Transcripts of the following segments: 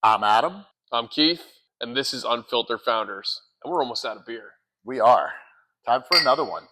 I'm Adam. I'm Keith, and this is Unfiltered Founders, and we're almost out of beer. We are. Time for another one.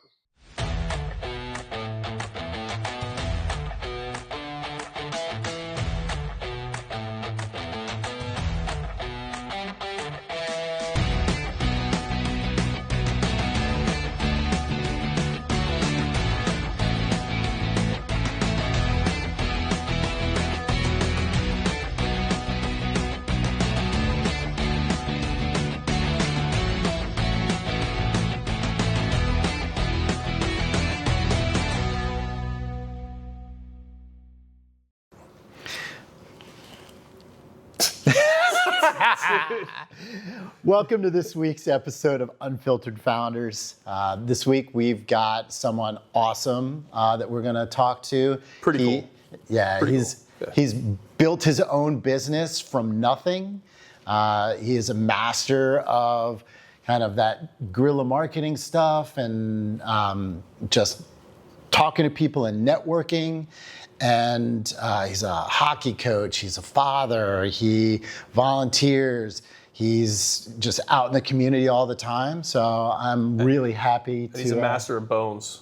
Welcome to this week's episode of Unfiltered Founders. This week we've got someone awesome that we're going to talk to. Pretty cool. He's built his own business from nothing. He is a master of kind of that guerrilla marketing stuff and just talking to people and networking. And he's a hockey coach, he's a father, he volunteers, he's just out in the community all the time. So I'm really happy to... He's a master of bones.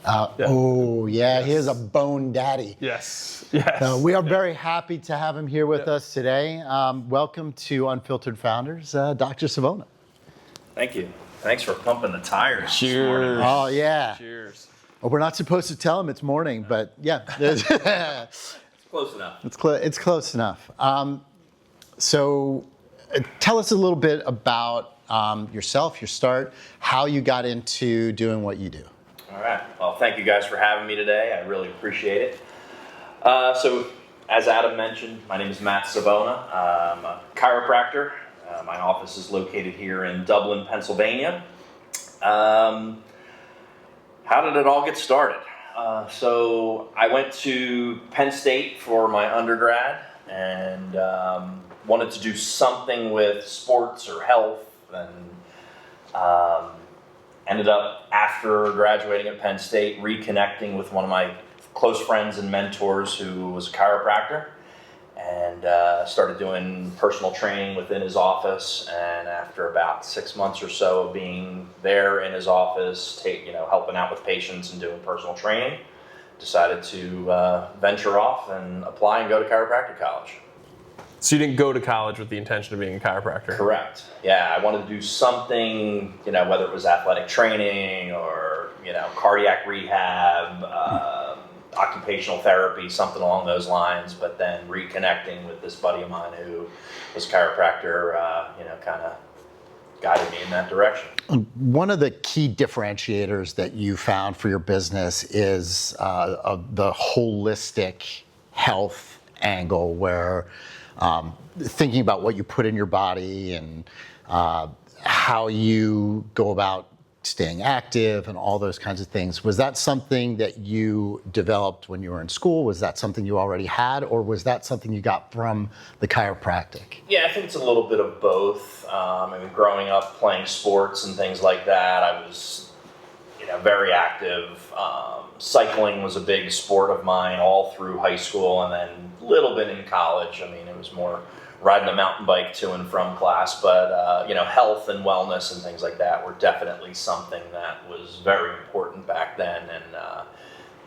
Oh, yeah, yes. He is a bone daddy. Yes. So we are very happy to have him here with us today. Welcome to Unfiltered Founders, Dr. Savona. Thank you. Thanks for pumping the tires. Cheers. Oh, yeah. Cheers. Well, we're not supposed to tell him it's morning, but yeah. It's close enough. It's close enough. So tell us a little bit about yourself, your start, how you got into doing what you do. All right. Well, thank you guys for having me today. I really appreciate it. So as Adam mentioned, my name is Matt Savona. I'm a chiropractor. My office is located here in Dublin, Pennsylvania. How did it all get started? So I went to Penn State for my undergrad and wanted to do something with sports or health, and ended up, after graduating at Penn State, reconnecting with one of my close friends and mentors who was a chiropractor, and started doing personal training within his office. And after about 6 months or so of being there in his office, helping out with patients and doing personal training, decided to venture off and apply and go to chiropractic college. So you didn't go to college with the intention of being a chiropractor? Correct. Yeah, I wanted to do something, whether it was athletic training or, cardiac rehab, occupational therapy, something along those lines, but then reconnecting with this buddy of mine who was a chiropractor, kind of guided me in that direction. One of the key differentiators that you found for your business is the holistic health angle, where thinking about what you put in your body and how you go about staying active and all those kinds of things. Was that something that you developed when you were in school? Was that something you already had, or was that something you got from the chiropractic? Yeah, I think it's a little bit of both. Growing up playing sports and things like that, I was, very active. Cycling was a big sport of mine all through high school, and then a little bit in college. It was more riding a mountain bike to and from class, but health and wellness and things like that were definitely something that was very important back then, and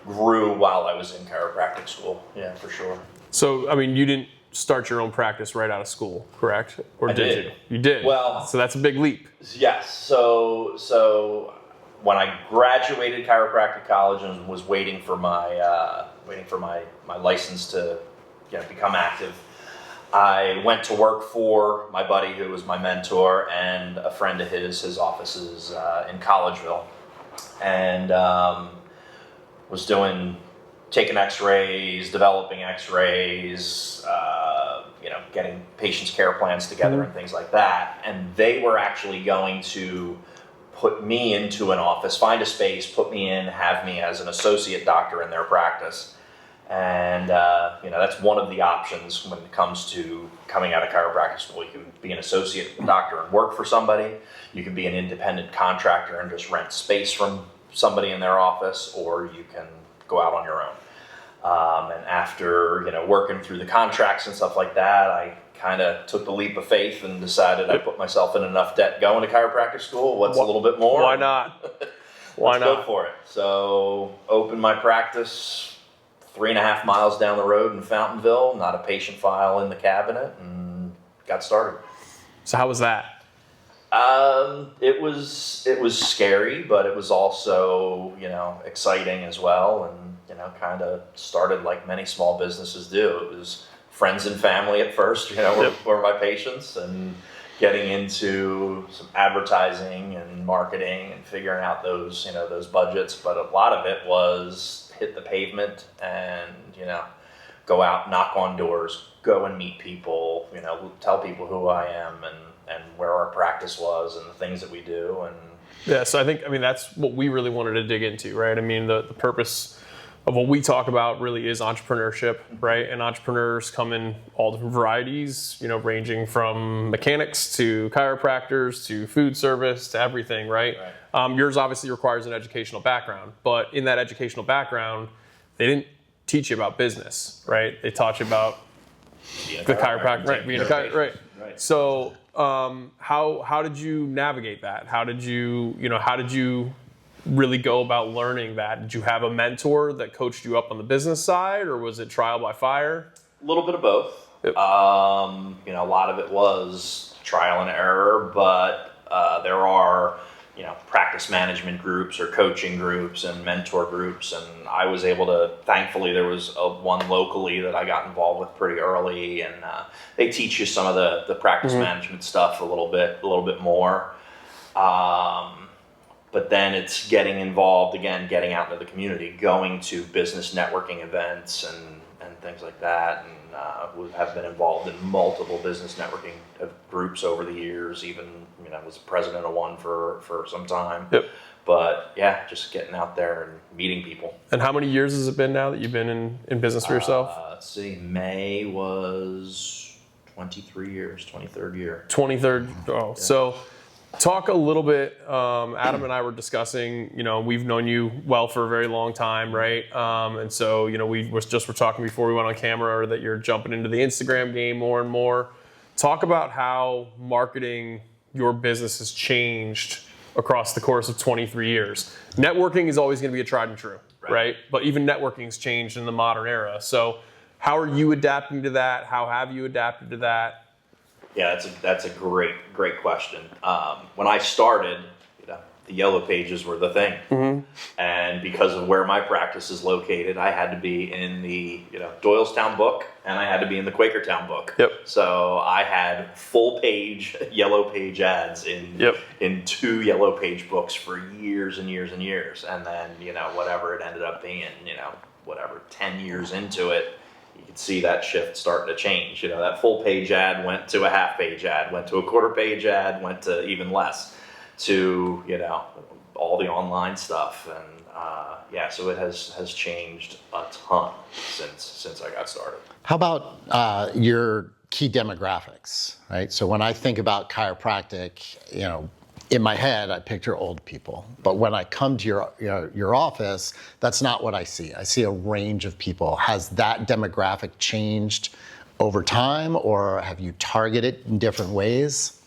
grew while I was in chiropractic school. Yeah, for sure. So, you didn't start your own practice right out of school, correct? Or did you? You did. Well, so that's a big leap. Yes. So when I graduated chiropractic college and was waiting for my license to become active, I went to work for my buddy who was my mentor and a friend of his office is in Collegeville, and was taking x-rays, developing x-rays, getting patients' care plans together and things like that. And they were actually going to put me into an office, find a space, put me in, have me as an associate doctor in their practice. And that's one of the options when it comes to coming out of chiropractic school. You can be an associate doctor and work for somebody. You can be an independent contractor and just rent space from somebody in their office, or you can go out on your own. And after working through the contracts and stuff like that, I kind of took the leap of faith and decided I put myself in enough debt going to chiropractic school. What's a little bit more? Why not? Why Let's not? go for it. So opened my practice 3.5 miles down the road in Fountainville, not a patient file in the cabinet, and got started. So how was that? It was scary, but it was also, exciting as well. And, kind of started like many small businesses do. It was friends and family at first, were my patients, and getting into some advertising and marketing and figuring out those budgets. But a lot of it was hit the pavement and, go out, knock on doors, go and meet people, tell people who I am and where our practice was and the things that we do. And yeah, so I think, that's what we really wanted to dig into, right? The purpose of what we talk about really is entrepreneurship, right? And entrepreneurs come in all different varieties, ranging from mechanics to chiropractors to food service to everything, right? Yours obviously requires an educational background, but in that educational background, they didn't teach you about business, right? They taught you about the chiropractor, right? Being a chiropractor, right? So how did you navigate that? How did you really go about learning that? Did you have a mentor that coached you up on the business side, or was it trial by fire? A little bit of both. Yep. A lot of it was trial and error, but there are, practice management groups or coaching groups and mentor groups, and I was able to, thankfully there was one locally that I got involved with pretty early, and they teach you some of the practice management stuff a little bit more. But then it's getting involved again, getting out into the community, going to business networking events and things like that. And we have been involved in multiple business networking groups over the years. Even, was president of one for some time. Yep. But yeah, just getting out there and meeting people. And how many years has it been now that you've been in business for yourself? Let's see, May was 23 years, 23rd year. 23rd. Oh, yeah. So talk a little bit, Adam and I were discussing, we've known you well for a very long time, right? And so, we were talking before we went on camera that you're jumping into the Instagram game more and more. Talk about how marketing your business has changed across the course of 23 years. Networking is always going to be a tried and true, right? But even networking's changed in the modern era. So how are you adapting to that? How have you adapted to that? Yeah, that's a great question. When I started, the yellow pages were the thing, and because of where my practice is located, I had to be in the Doylestown book, and I had to be in the Quakertown book. Yep. So I had full page yellow page ads in 2 yellow page books for years and years and years, and then whatever it ended up being, 10 years into it. You could see that shift starting to change. That full page ad went to a half page ad, went to a quarter page ad, went to even less, to all the online stuff, and so it has changed a ton since I got started. How about your key demographics, right? So when I think about chiropractic, in my head, I picture old people. But when I come to your office, that's not what I see. I see a range of people. Has that demographic changed over time, or have you targeted in different ways?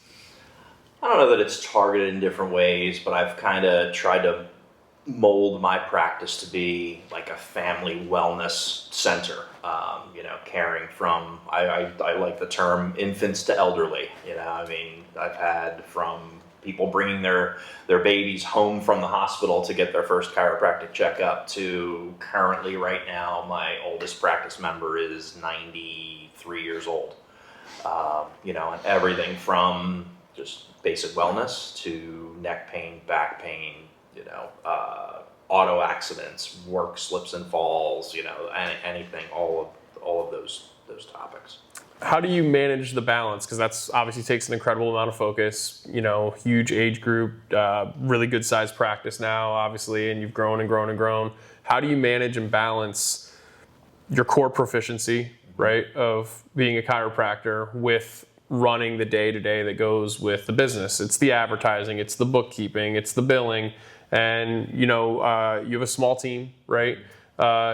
I don't know that it's targeted in different ways, but I've kind of tried to mold my practice to be like a family wellness center. Caring from, I like the term infants to elderly. I've had from people bringing their babies home from the hospital to get their first chiropractic checkup to currently right now, my oldest practice member is 93 years old. And everything from just basic wellness to neck pain, back pain, auto accidents, work slips and falls, anything, all of those topics. How do you manage the balance? Because that's obviously takes an incredible amount of focus, huge age group, really good sized practice now, obviously, and you've grown and grown and grown. How do you manage and balance your core proficiency, right, of being a chiropractor with running the day-to-day that goes with the business? It's the advertising, it's the bookkeeping, it's the billing, and you have a small team, right?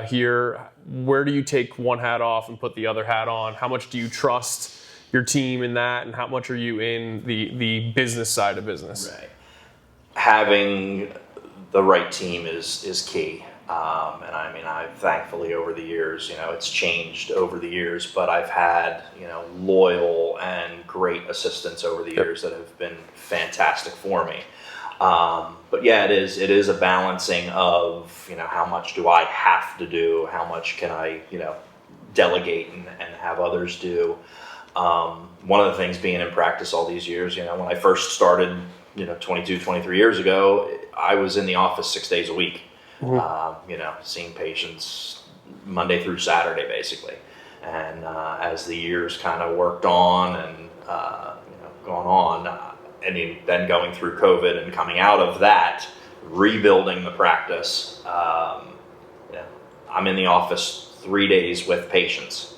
Here, where do you take one hat off and put the other hat on? How much do you trust your team in that, and how much are you in the business side of business? Right. Having the right team is key. And I mean, I've thankfully over the years, it's changed over the years, but I've had, loyal and great assistants over the years that have been fantastic for me. But yeah, it is a balancing of, how much do I have to do? How much can I, delegate and have others do? One of the things being in practice all these years, when I first started, 22, 23 years ago, I was in the office 6 days a week, seeing patients Monday through Saturday, basically. And as the years kind of worked on and, gone on, then going through COVID and coming out of that, rebuilding the practice, I'm in the office 3 days with patients.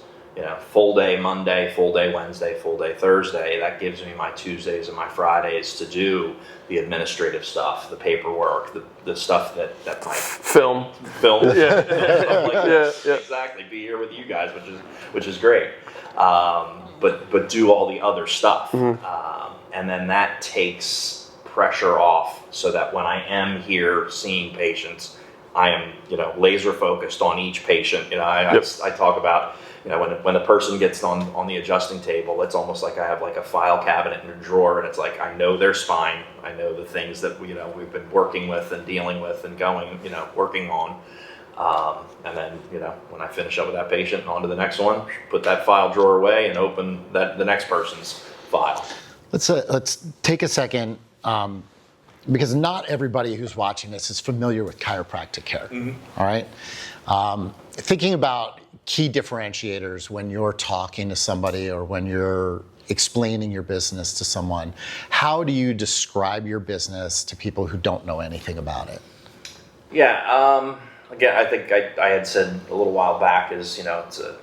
Full day Monday, full day Wednesday, full day Thursday. That gives me my Tuesdays and my Fridays to do the administrative stuff, the paperwork, the stuff that my Film. stuff like Yeah, that. yeah. Exactly. Be here with you guys, which is great. But do all the other stuff, and then that takes pressure off, so that when I am here seeing patients, I am laser focused on each patient. I talk about. When a person gets on the adjusting table, it's almost like I have like a file cabinet in a drawer, and it's like I know their spine, I know the things that we've been working with and dealing with and working on, and then when I finish up with that patient and on to the next one, put that file drawer away and open the next person's file. Let's take a second, because not everybody who's watching this is familiar with chiropractic care. All right, thinking about key differentiators when you're talking to somebody or when you're explaining your business to someone. How do you describe your business to people who don't know anything about it? Yeah, again, I think I had said a little while back is, it's a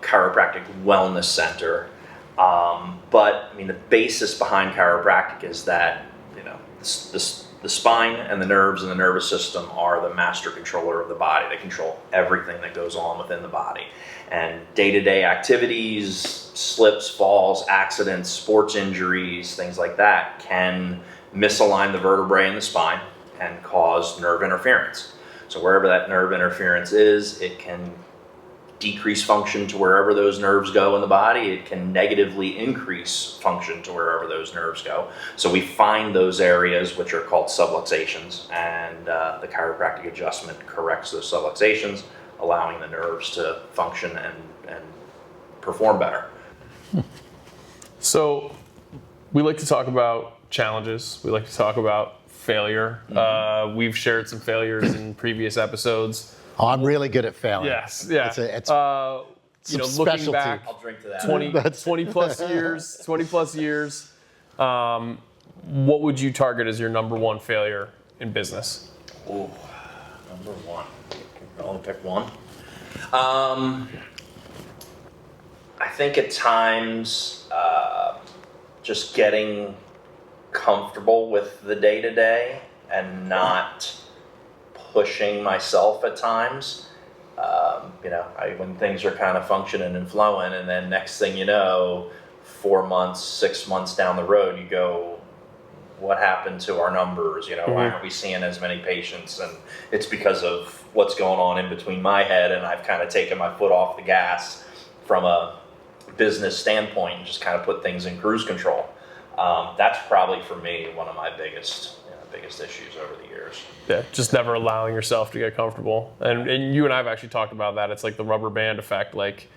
chiropractic wellness center. But I mean, the basis behind chiropractic is that, the spine and the nerves and the nervous system are the master controller of the body. They control everything that goes on within the body. And day-to-day activities, slips, falls, accidents, sports injuries, things like that can misalign the vertebrae in the spine and cause nerve interference. So wherever that nerve interference is, it can decrease function to wherever those nerves go in the body. It can negatively increase function to wherever those nerves go. So we find those areas, which are called subluxations, and the chiropractic adjustment corrects those subluxations, allowing the nerves to function and perform better. So we like to talk about challenges. We like to talk about failure. We've shared some failures in previous episodes. Oh, I'm really good at failing. Yes, yeah. It's looking specialty. back, I'll drink to that. 20 plus years, what would you target as your number one failure in business? Ooh, number one. I can only pick one. I think at times, just getting comfortable with the day-to-day and not pushing myself at times. When things are kind of functioning and flowing, and then next thing you know, 4 months, 6 months down the road, you go, what happened to our numbers? Why aren't we seeing as many patients? And it's because of what's going on in between my head, and I've kind of taken my foot off the gas from a business standpoint and just kind of put things in cruise control. That's probably for me one of my biggest issues over the years. Yeah, just never allowing yourself to get comfortable. And you and I have actually talked about that. It's like the rubber band effect. Like,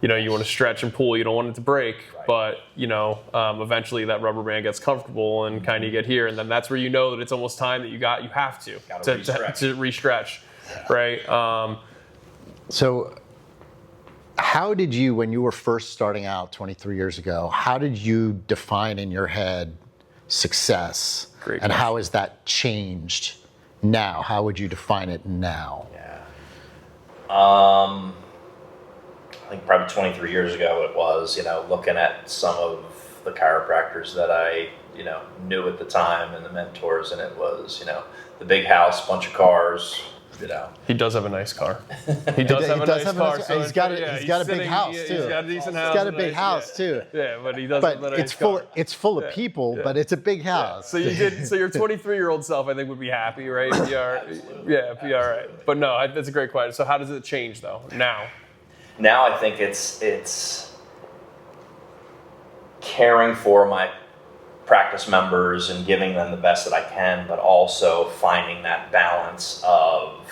you want to stretch and pull. You don't want it to break. Right. But, eventually that rubber band gets comfortable and kind of get here. And then that's where you know that it's almost time that you have to re-stretch. Yeah. Right? So how did you, when you were first starting out 23 years ago, how did you define in your head success? Great and question. how has that changed now? How would you define it now? Yeah. I think probably 23 years ago it was, looking at some of the chiropractors that I, knew at the time and the mentors, and it was, the big house, bunch of cars, you know. He does have a nice car. He does have a nice car. So he's got a big house too. He's got a decent house. He's got a big house too. Yeah, but he does have a nice it's car. It's full of people, but it's a big house. So your 23-year-old self, I think, would be happy, right? Be all right. But no, that's a great question. So how does it change though now? Now I think it's caring for my practice members and giving them the best that I can, but also finding that balance of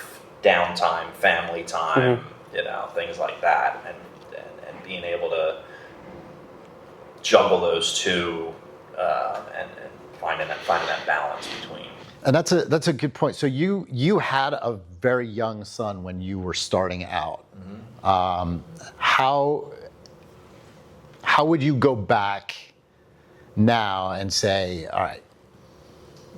downtime, family time, you know, things like that, and being able to juggle those two, and finding that balance between. And that's a good point. So you had a very young son when you were starting out. How would you go back now and say, all right,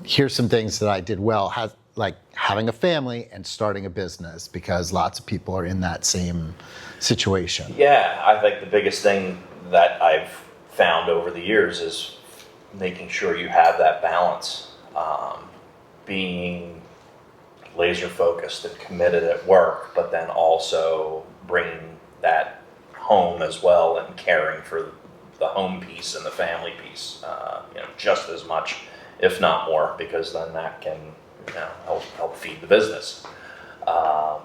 here's some things that I did well, like having a family and starting a business, because lots of people are in that same situation. Yeah, I think the biggest thing that I've found over the years is making sure you have that balance, being laser focused and committed at work, but then also bringing that home as well and caring for the home piece and the family piece, you know, just as much, if not more, because then that can, you know, help feed the business. You know,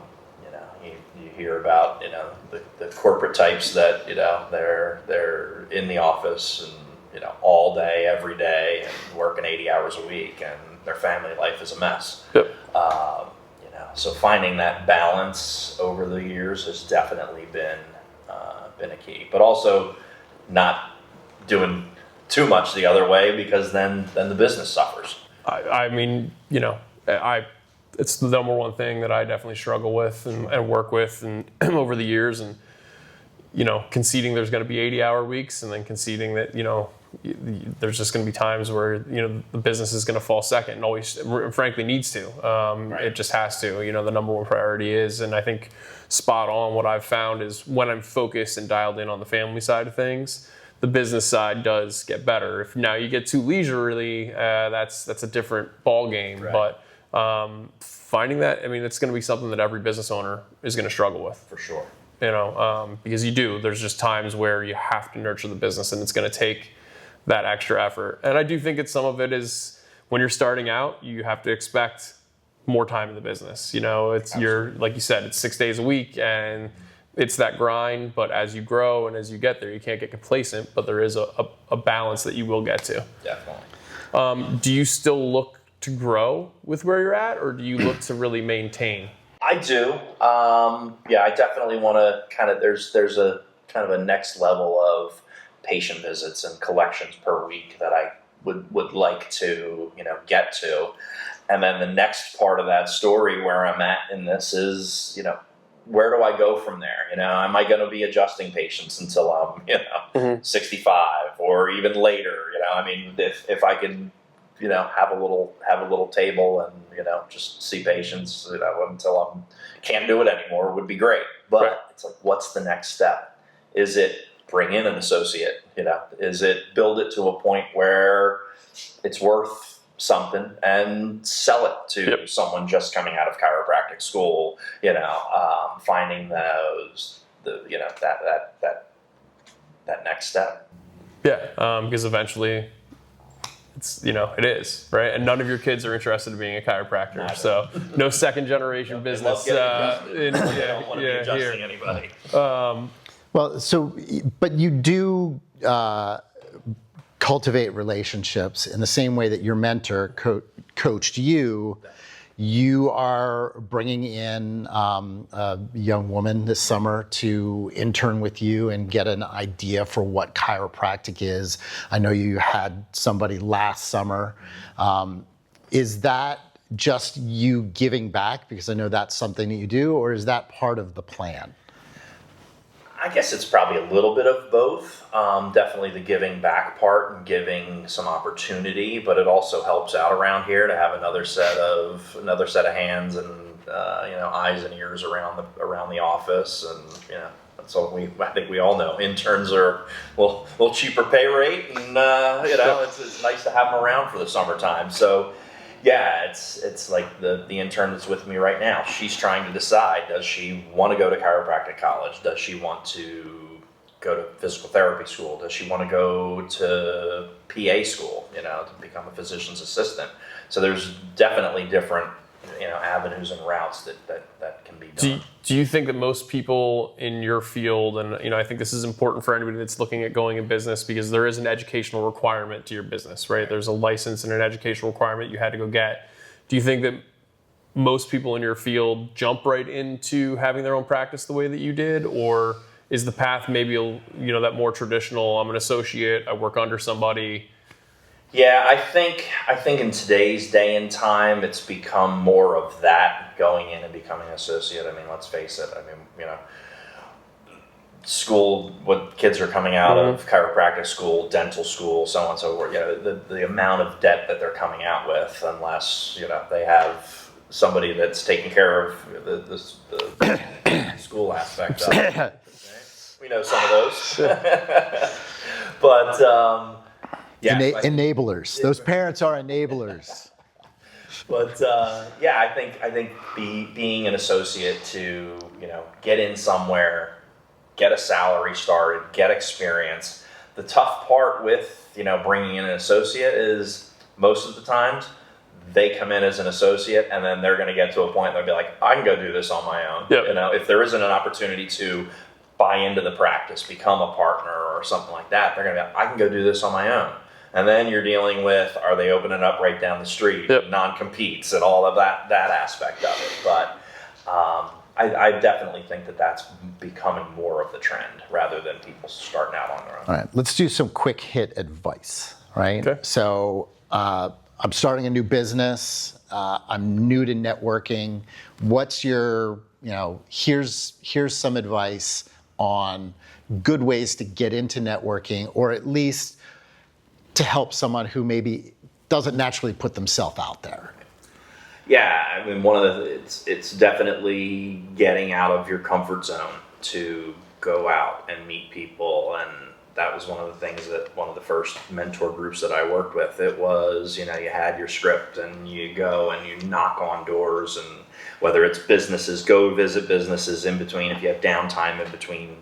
you hear about, you know, the corporate types that, you know, they're in the office and, you know, all day, every day, and working 80 hours a week, and their family life is a mess. Yep. You know, so finding that balance over the years has definitely been a key, but also not doing too much the other way, because then the business suffers. I mean, you know, it's the number one thing that I definitely struggle with and work with and over the years, and, you know, conceding there's going to be 80-hour weeks, and then conceding that, you know, there's just going to be times where, you know, the business is going to fall second, and always, frankly, needs to. Right. It just has to. You know, the number one priority is, and I think spot on, what I've found is when I'm focused and dialed in on the family side of things, the business side does get better. If now you get too leisurely, that's a different ball game. Right. But finding that, I mean, it's going to be something that every business owner is going to struggle with. For sure. You know, because there's just times where you have to nurture the business, and it's going to take that extra effort. And I do think some of it is when you're starting out, you have to expect more time in the business. You know, you're, like you said, it's 6 days a week, and it's that grind. But as you grow and as you get there, you can't get complacent, but there is a balance that you will get to. Definitely. Do you still look to grow with where you're at, or do you look to really maintain? I do. Yeah, I definitely want to kind of, there's a kind of a next level of patient visits and collections per week that I would like to, you know, get to. And then the next part of that story where I'm at in this is, you know, where do I go from there? You know, am I going to be adjusting patients until I'm, you know, 65 or even later? You know, I mean, if I can, you know, have a little table and, you know, just see patients, you know, until can't do it anymore would be great. But It's like, what's the next step? Is it bring in an associate? You know, is it build it to a point where it's worth something and sell it to someone just coming out of chiropractic school? You know, finding you know, that next step. Yeah, because eventually, it's, you know, it is, right? And none of your kids are interested in being a chiropractor, so no second generation business. They don't want to be adjusting anybody. Well, but you do cultivate relationships in the same way that your mentor coached you. You are bringing in a young woman this summer to intern with you and get an idea for what chiropractic is. I know you had somebody last summer. Is that just you giving back, because I know that's something that you do, or is that part of the plan? I guess it's probably a little bit of both. Definitely the giving back part and giving some opportunity, but it also helps out around here to have another set of hands and you know, eyes and ears around the office. And you know, so I think we all know interns are a little cheaper pay rate, and you know, it's nice to have them around for the summertime. So Yeah, it's like the intern that's with me right now. She's trying to decide, does she want to go to chiropractic college? Does she want to go to physical therapy school? Does she want to go to PA school, to become a physician's assistant? So there's definitely different, avenues and routes that can be done. Do you think that most people in your field, and I think this is important for anybody that's looking at going in business, because there is an educational requirement to your business, right? There's a license and an educational requirement you had to go get. Do you think that most people in your field jump right into having their own practice the way that you did, or is the path maybe that more traditional? I'm an associate, I work under somebody. Yeah, I think in today's day and time, it's become more of that, going in and becoming an associate. I mean, let's face it. I mean, school, what kids are coming out of chiropractic school, dental school, so on and so forth. The amount of debt that they're coming out with, unless they have somebody that's taking care of the school aspect of it. We know some of those, but. Yeah, enablers. Those parents are enablers. But I think being an associate to get in somewhere, get a salary started, get experience. The tough part with bringing in an associate is most of the times they come in as an associate and then they're going to get to a point they'll be like, I can go do this on my own. Yep. If there isn't an opportunity to buy into the practice, become a partner or something like that, they're going to be like, I can go do this on my own. And then you're dealing with, are they opening up right down the street, non-competes, and all of that aspect of it. But I definitely think that that's becoming more of the trend rather than people starting out on their own. All right, let's do some quick hit advice, right? Okay. So I'm starting a new business. I'm new to networking. What's your, here's some advice on good ways to get into networking, or at least to help someone who maybe doesn't naturally put themselves out there? Yeah, I mean, it's definitely getting out of your comfort zone to go out and meet people. And that was one of the things that one of the first mentor groups that I worked with, it was, you had your script and you go and you knock on doors, and whether it's businesses, go visit businesses in between. If you have downtime in between,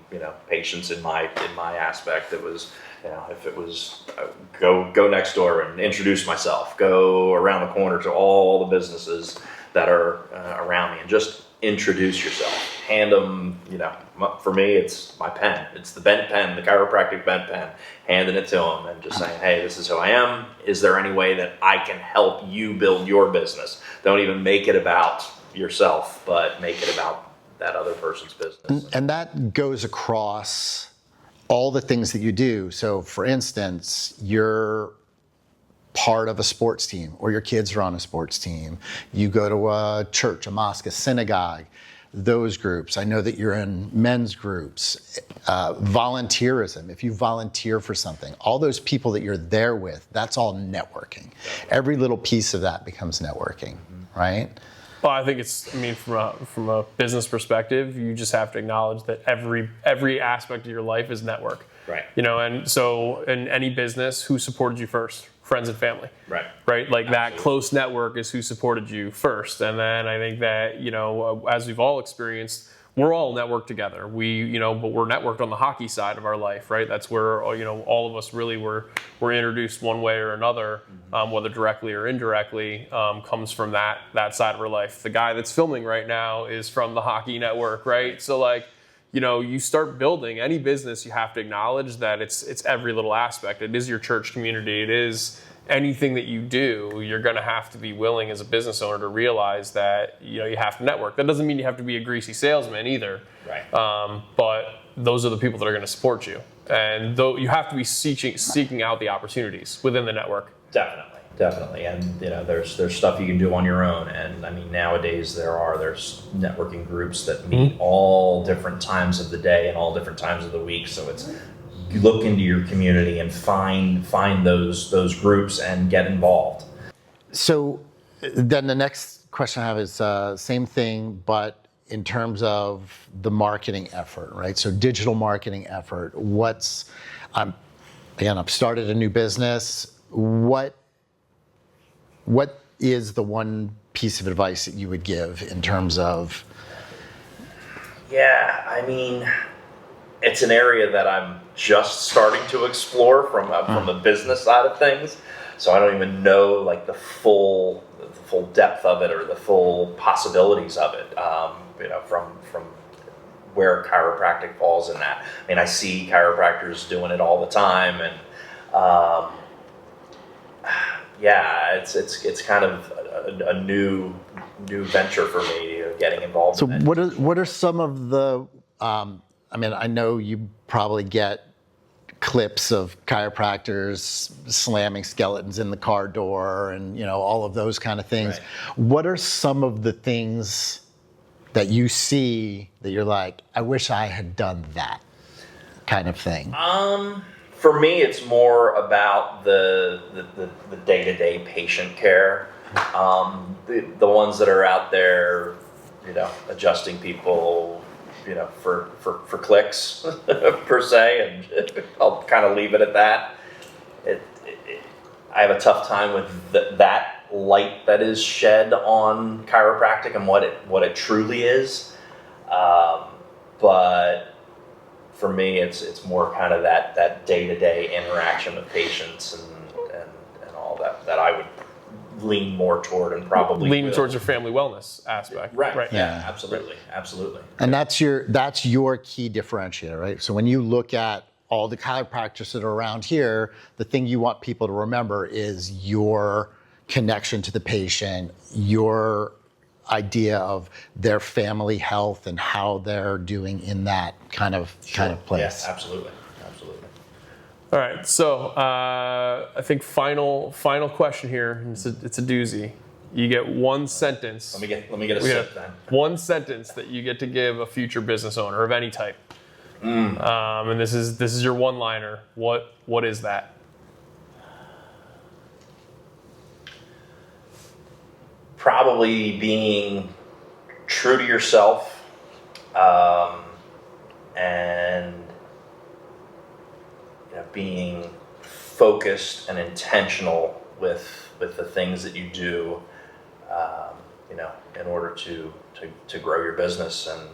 patients in my aspect, it was, if it was go next door and introduce myself, go around the corner to all the businesses that are around me and just introduce yourself. Hand them, for me, it's my pen. It's the bent pen, the chiropractic bent pen, handing it to them and just saying, hey, this is who I am. Is there any way that I can help you build your business? Don't even make it about yourself, but make it about that other person's business. And that goes across all the things that you do. So for instance, you're part of a sports team, or your kids are on a sports team. You go to a church, a mosque, a synagogue, those groups. I know that you're in men's groups, volunteerism. If you volunteer for something, all those people that you're there with, that's all networking. Every little piece of that becomes networking, right? Well, I think from a business perspective, you just have to acknowledge that every aspect of your life is network. Right. And so in any business, who supported you first? Friends and family. Right. Right. Like Absolutely. That close network is who supported you first. And then I think that, as we've all experienced, we're all networked together. But we're networked on the hockey side of our life, right? That's where, all of us really were introduced one way or another, whether directly or indirectly, comes from that side of our life. The guy that's filming right now is from the hockey network, right? So you start building any business, you have to acknowledge that it's every little aspect. It is your church community. It is anything that you do. You're going to have to be willing as a business owner to realize that you have to network. That doesn't mean you have to be a greasy salesman either. Right. But those are the people that are going to support you, and though you have to be seeking out the opportunities within the network. Definitely, and there's stuff you can do on your own, and I mean nowadays there's networking groups that meet all different times of the day and all different times of the week. So it's, you look into your community and find those groups and get involved. So then the next question I have is same thing, but in terms of the marketing effort, right? So digital marketing effort. I've started a new business. What is the one piece of advice that you would give in terms of? Yeah, I mean, it's an area that I'm just starting to explore from the business side of things. So I don't even know like the full depth of it or the full possibilities of it. From where chiropractic falls in that. I mean, I see chiropractors doing it all the time, and it's kind of a new venture for me, getting involved So in it. what are some of the, I mean, I know you probably get clips of chiropractors slamming skeletons in the car door and, all of those kind of things. Right. What are some of the things that you see that you're like, I wish I had done that kind of thing? For me, it's more about the day-to-day patient care. The ones that are out there, adjusting people, for clicks per se, and I'll kind of leave it at that. I have a tough time with that light that is shed on chiropractic and what it truly is. But for me, it's more kind of that day-to-day interaction with patients and all that I would lean more toward, and probably leaning towards your family wellness aspect. Right. Yeah. Yeah. Absolutely. And that's your key differentiator, right? So when you look at all the chiropractors that are around here, the thing you want people to remember is your connection to the patient, your idea of their family health and how they're doing in that kind of place. Yeah, absolutely. All right, so I think final question here. It's a doozy. You get one sentence. Let me get a sip then. One sentence that you get to give a future business owner of any type. And this is your one-liner. What is that? Probably being true to yourself, and being focused and intentional with the things that you do, in order to grow your business and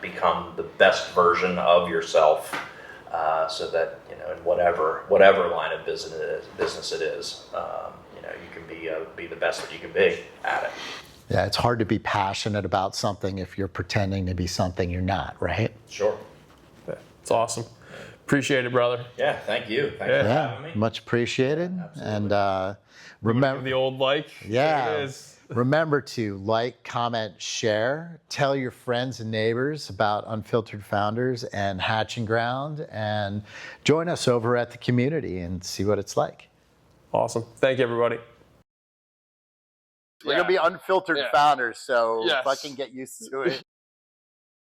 become the best version of yourself, so that in whatever line of business it is, you can be the best that you can be at it. Yeah, it's hard to be passionate about something if you're pretending to be something you're not, right? Sure. It's awesome. Appreciate it, brother. Yeah, thank you. Thanks for having me. Much appreciated. Absolutely. And remember The old like. Yeah. There it is. Remember to like, comment, share, tell your friends and neighbors about Unfiltered Founders and Hatching Ground, and join us over at the community and see what it's like. Awesome. Thank you, everybody. We're going to be Unfiltered Yeah. Founders, so Yes. if I can get used to it.